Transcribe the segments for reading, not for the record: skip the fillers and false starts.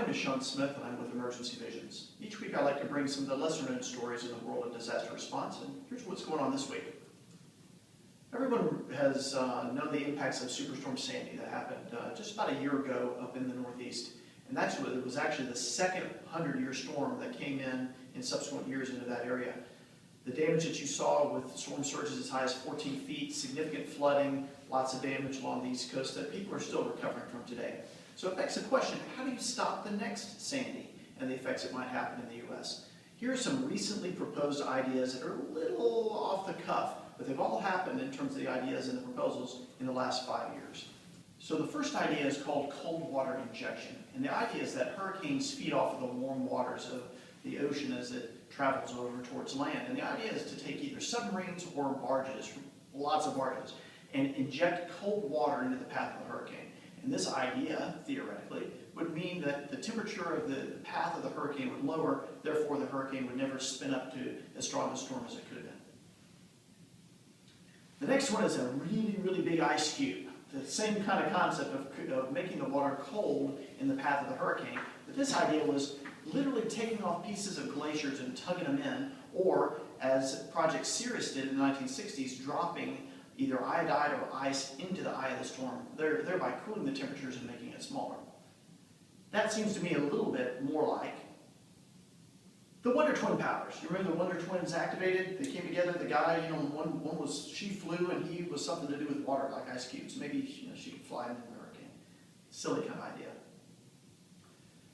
name is Shawn Smith, and I'm with Emergency Visions. Each week I like to bring some of the lesser-known stories in the world of disaster response, and here's what's going on this week. Everyone has known the impacts of Superstorm Sandy that happened just about a year ago up in the Northeast. And it was actually the second 100-year storm that came in subsequent years into that area. The damage that you saw with storm surges as high as 14 feet, significant flooding, lots of damage along the East Coast that people are still recovering from today. So it begs the question, how do you stop the next Sandy and the effects that might happen in the U.S.? Here are some recently proposed ideas that are a little off the cuff, but they've all happened in terms of the ideas and the proposals in the last 5 years. So the first idea is called cold water injection. And the idea is that hurricanes feed off of the warm waters of the ocean as it travels over towards land. And the idea is to take either submarines or barges, lots of barges, and inject cold water into the path of the hurricane. And this idea, theoretically, would mean that the temperature of the path of the hurricane would lower, therefore the hurricane would never spin up to as strong a storm as it could have been. The next one is a really, really big ice cube. The same kind of concept of making the water cold in the path of the hurricane, but this idea was literally taking off pieces of glaciers and tugging them in, or as Project Cirrus did in the 1960s, dropping either iodide or ice into the eye of the storm, thereby cooling the temperatures and making it smaller. That seems to me a little bit more like the Wonder Twin powers. You remember the Wonder Twins activated? They came together, the guy, one was, she flew and he was something to do with water, like ice cubes. Maybe she could fly into the hurricane. Silly kind of idea.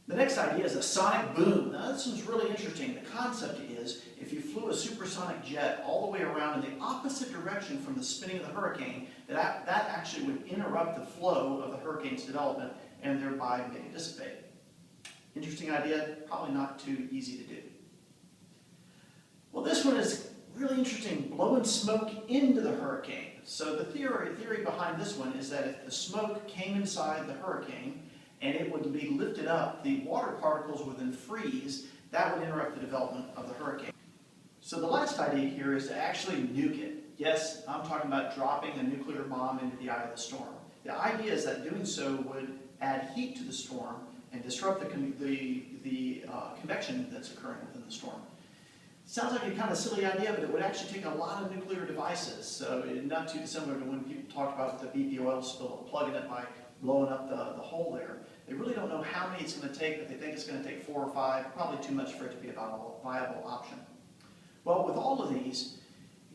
The next idea is a sonic boom. Now this one's really interesting. The concept is if you flew a supersonic jet all the way around in the opposite direction from the spinning of the hurricane, that actually would interrupt the flow of the hurricane's development and thereby make it dissipate. Interesting idea, probably not too easy to do. Well, this one is really interesting, blowing smoke into the hurricane. So the theory behind this one is that if the smoke came inside the hurricane and it would be lifted up, the water particles would then freeze. That would interrupt the development of the hurricane. So the last idea here is to actually nuke it. Yes, I'm talking about dropping a nuclear bomb into the eye of the storm. The idea is that doing so would add heat to the storm and disrupt the convection that's occurring within the storm. Sounds like a kind of silly idea, but it would actually take a lot of nuclear devices. So not too dissimilar to when people talk about the BP oil spill, plugging it by blowing up the hole there. They really don't know how many it's going to take, but they think it's going to take 4 or 5, probably too much for it to be a viable option. Well, with all of these,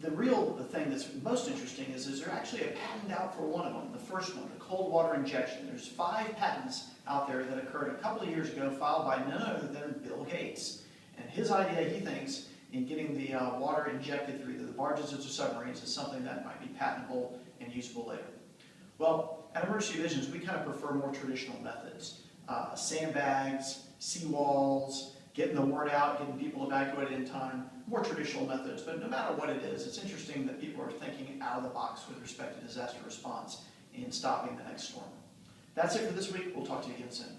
the thing that's most interesting is there actually a patent out for one of them, the first one, the cold water injection. There's 5 patents out there that occurred a couple of years ago, filed by none other than Bill Gates. And his idea, he thinks, in getting the water injected through either the barges or the submarines is something that might be patentable and usable later. Well, at Emergency Visions, we kind of prefer more traditional methods. Sandbags, seawalls, getting the word out, getting people evacuated in time, more traditional methods. But no matter what it is, it's interesting that people are thinking out of the box with respect to disaster response and stopping the next storm. That's it for this week. We'll talk to you again soon.